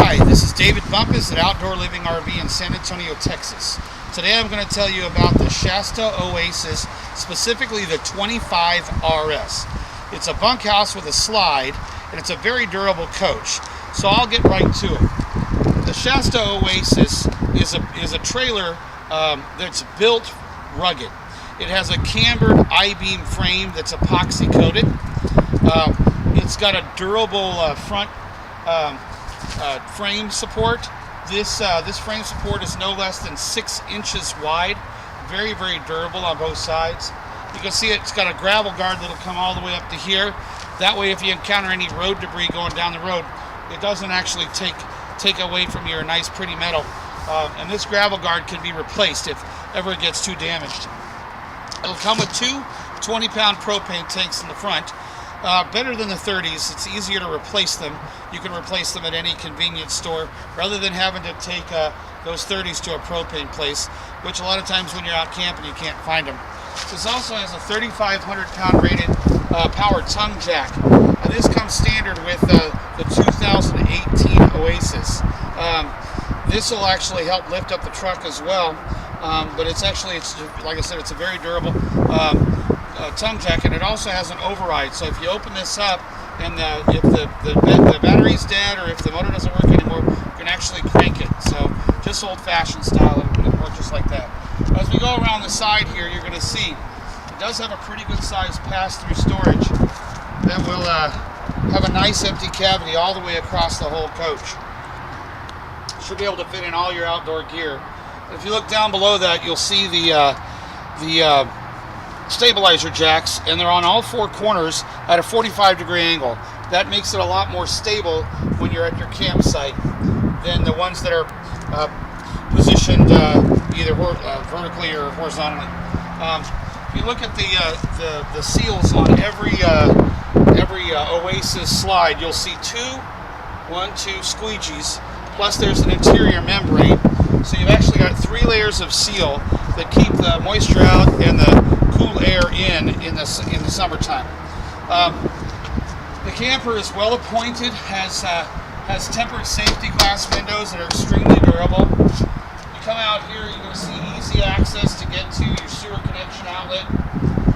Hi, this is David Bumpus at Outdoor Living RV in San Antonio, Texas. Today I'm going to tell you about the Shasta Oasis, specifically the 25RS. It's a bunkhouse with a slide, and it's a very durable coach. So I'll get right to it. The Shasta Oasis is a trailer that's built rugged. It has a cambered I-beam frame that's epoxy coated. It's got a durable front frame support. This frame support is no less than 6 inches wide. Very, very durable on both sides. You can see it's got a gravel guard that'll come all the way up to here. That way, if you encounter any road debris going down the road, it doesn't actually take away from your nice, pretty metal. And this gravel guard can be replaced if ever it gets too damaged. It'll come with two 20-pound propane tanks in the front. Better than the 30s. It's easier to replace them. You can replace them at any convenience store rather than having to take those 30s to a propane place, which a lot of times when you're out camping you can't find them. This also has a 3,500-pound rated power tongue jack. This comes standard with the 2018 Oasis. This will actually help lift up the truck as well, but it's like I said, it's a very durable tongue jack, and it also has an override. So if you open this up and if the battery's dead or if the motor doesn't work anymore, you can actually crank it. So just old-fashioned style, it'll work just like that. As we go around the side here, you're going to see it does have a pretty good size pass-through storage that will have a nice empty cavity all the way across the whole coach. Should be able to fit in all your outdoor gear. If you look down below that, you'll see the stabilizer jacks, and they're on all four corners at a 45-degree angle. That makes it a lot more stable when you're at your campsite than the ones that are positioned either vertically or horizontally. If you look at the seals on every Oasis slide, you'll see two squeegees, plus there's an interior membrane. So you've actually got 3 layers of seal that keep the moisture out and the cool air in the summertime. The camper is well appointed, has tempered safety glass windows that are extremely durable. You come out here, you're going to see easy access to get to your sewer connection outlet.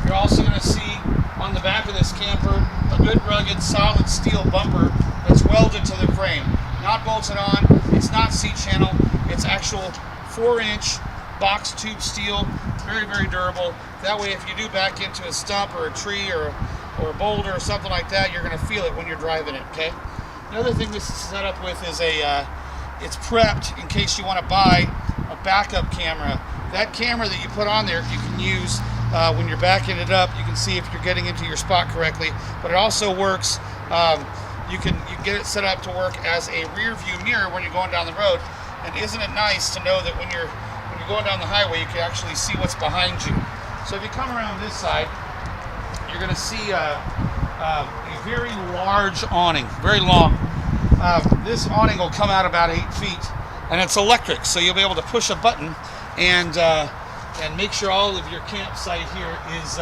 You're also going to see on the back of this camper a good rugged solid steel bumper that's welded to the frame. Not bolted on, it's not C-channel, it's actual 4-inch box tube steel, very, very durable. That way if you do back into a stump or a tree or a boulder or something like that, you're going to feel it when you're driving it, okay? Another thing this is set up with is it's prepped in case you want to buy a backup camera. That camera that you put on there, you can use when you're backing it up. You can see if you're getting into your spot correctly, but it also works. You can get it set up to work as a rear view mirror when you're going down the road. And isn't it nice to know that when you're going down the highway, you can actually see what's behind you. So if you come around this side, you're going to see a very large awning, very long. This awning will come out about 8 feet, and it's electric, so you'll be able to push a button and make sure all of your campsite here is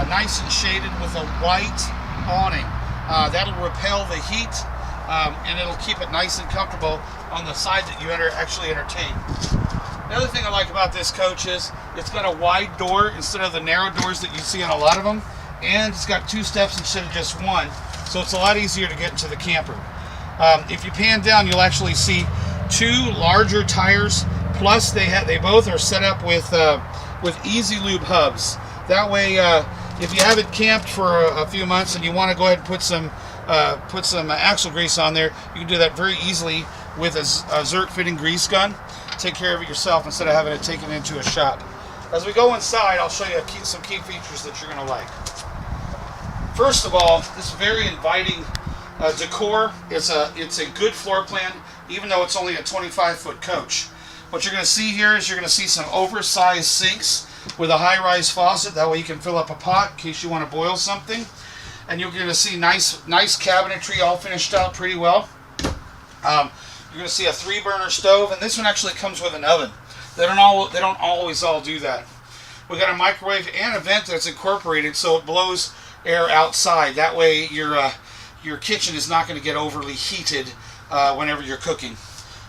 nice and shaded with a white awning. That'll repel the heat, and it'll keep it nice and comfortable on the side that you actually entertain. Another thing I like about this coach is it's got a wide door instead of the narrow doors that you see on a lot of them, and it's got 2 steps instead of just 1, so it's a lot easier to get into the camper. If you pan down, you'll actually see 2 larger tires, plus they both are set up with easy lube hubs. That way, if you haven't camped for a few months and you want to go ahead and put some axle grease on there, you can do that very easily with a Zerk fitting grease gun. Take care of it yourself instead of having it taken into a shop. As we go inside, I'll show you some key features that you're going to like. First of all, this very inviting decor. It's a good floor plan, even though it's only a 25-foot coach. What you're going to see here is you're going to see some oversized sinks with a high-rise faucet. That way you can fill up a pot in case you want to boil something. And you're going to see nice cabinetry all finished out pretty well. You're going to see a 3-burner stove, and this one actually comes with an oven. They don't always all do that. We got a microwave and a vent that's incorporated, so it blows air outside. That way your your kitchen is not going to get overly heated whenever you're cooking.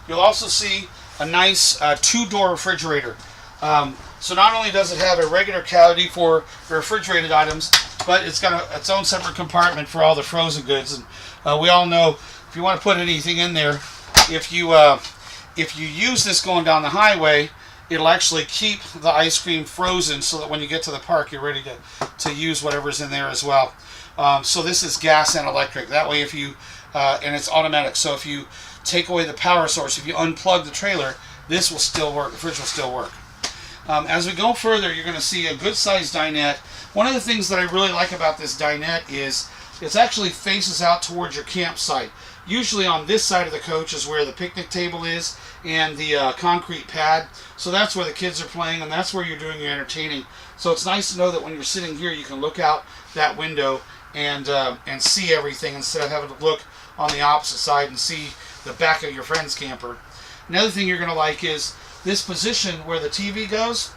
You'll also see a nice two-door refrigerator. So not only does it have a regular cavity for the refrigerated items, but it's got its own separate compartment for all the frozen goods. And we all know if you want to put anything in there, if you use this going down the highway, it'll actually keep the ice cream frozen so that when you get to the park, you're ready to use whatever's in there as well. So this is gas and electric. That way, if you and it's automatic. So if you take away the power source, if you unplug the trailer, this will still work. The fridge will still work. As we go further, you're going to see a good-sized dinette. One of the things that I really like about this dinette is it actually faces out towards your campsite. Usually on this side of the coach is where the picnic table is and the concrete pad. So that's where the kids are playing, and that's where you're doing your entertaining. So it's nice to know that when you're sitting here, you can look out that window and see everything instead of having to look on the opposite side and see the back of your friend's camper. Another thing you're going to like is this position where the TV goes.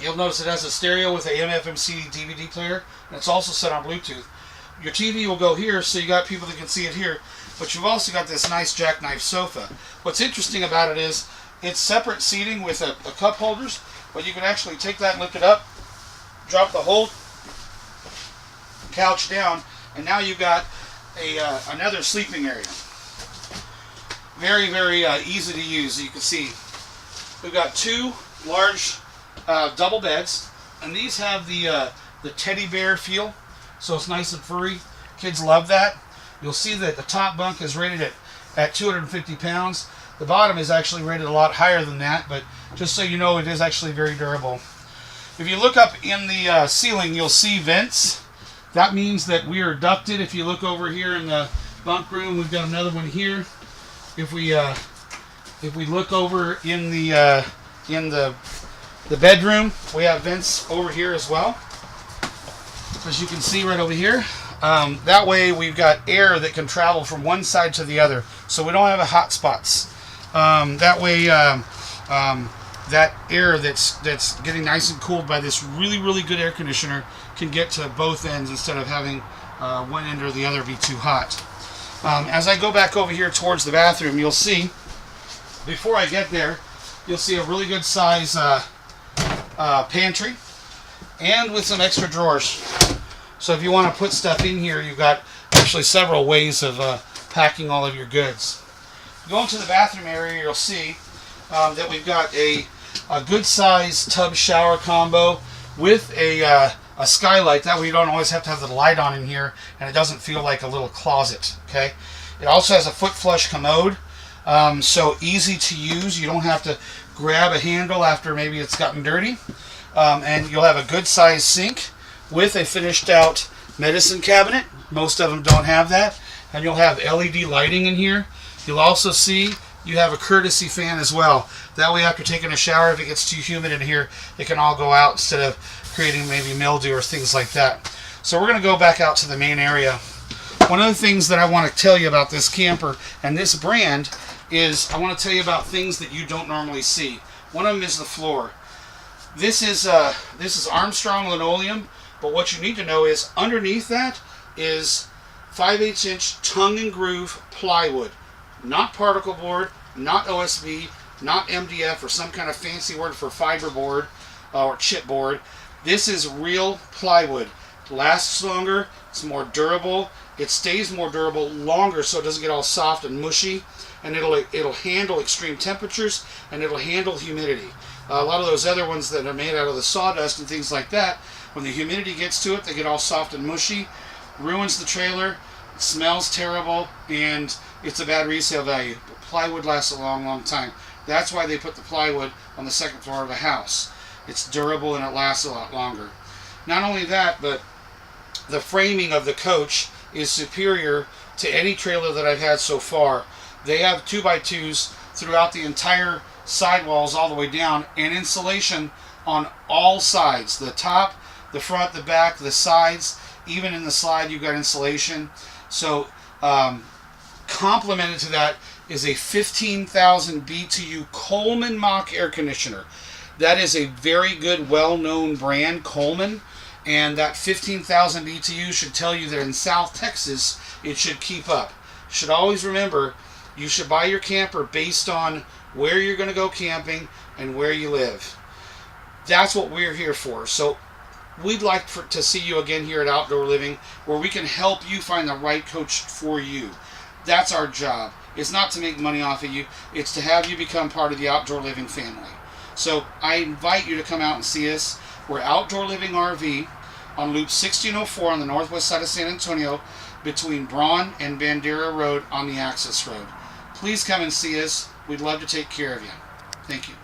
You'll notice it has a stereo with a AM/FM CD DVD player, and it's also set on Bluetooth. Your TV will go here, so you got people that can see it here, but you've also got this nice jackknife sofa. What's interesting about it is it's separate seating with a cup holders, but you can actually take that and lift it up, drop the whole couch down, and now you've got another sleeping area. Very, very easy to use. You can see we've got two large double beds, and these have the teddy bear feel, so it's nice and furry. Kids love that. You'll see that the top bunk is rated at 250 pounds. The bottom is actually rated a lot higher than that, but just so you know, it is actually very durable. If you look up in the ceiling, you'll see vents. That means that we are ducted. If you look over here in the bunk room, we've got another one here. If we look over in the bedroom, we have vents over here as well, as you can see right over here. That way we've got air that can travel from one side to the other, so we don't have hot spots. That way that air that's getting nice and cooled by this really, really good air conditioner can get to both ends instead of having one end or the other be too hot. As I go back over here towards the bathroom, you'll see, before I get there, you'll see a really good size pantry and with some extra drawers. So if you want to put stuff in here, you've got actually several ways of packing all of your goods. Go into the bathroom area, you'll see that we've got a good size tub shower combo with a skylight. That way you don't always have to have the light on in here, and it doesn't feel like a little closet. Okay. It also has a foot flush commode, so easy to use. You don't have to grab a handle after maybe it's gotten dirty, and you'll have a good size sink with a finished out medicine cabinet. Most of them don't have that, and you'll have LED lighting in here. You'll also see you have a courtesy fan as well. That way after taking a shower, if it gets too humid in here, it can all go out instead of creating maybe mildew or things like that. So we're going to go back out to the main area. One of the things that I want to tell you about this camper and this brand is I want to tell you about things that you don't normally see. One of them is the floor. This is Armstrong linoleum, but what you need to know is underneath that is 5/8 inch tongue and groove plywood. Not particle board, not OSB, not MDF or some kind of fancy word for fiberboard or chipboard. This is real plywood. It lasts longer, it's more durable, it stays more durable longer so it doesn't get all soft and mushy, and it'll handle extreme temperatures and it'll handle humidity. A lot of those other ones that are made out of the sawdust and things like that, when the humidity gets to it, they get all soft and mushy, ruins the trailer, it smells terrible, and it's a bad resale value. But plywood lasts a long, long time. That's why they put the plywood on the second floor of a house. It's durable and it lasts a lot longer. Not only that, but the framing of the coach is superior to any trailer that I've had so far. They have 2x2s throughout the entire sidewalls all the way down, and insulation on all sides. The top, the front, the back, the sides, even in the slide you've got insulation. So complemented to that is a 15,000 BTU Coleman Mach air conditioner. That is a very good, well-known brand, Coleman, and that 15,000 BTU should tell you that in South Texas it should keep up. You should always remember, you should buy your camper based on where you're going to go camping and where you live. That's what we're here for. So we'd like to see you again here at Outdoor Living, where we can help you find the right coach for you. That's our job. It's not to make money off of you. It's to have you become part of the Outdoor Living family. So I invite you to come out and see us. We're Outdoor Living RV on Loop 1604 on the northwest side of San Antonio, between Braun and Bandera Road on the access road. Please come and see us. We'd love to take care of you. Thank you.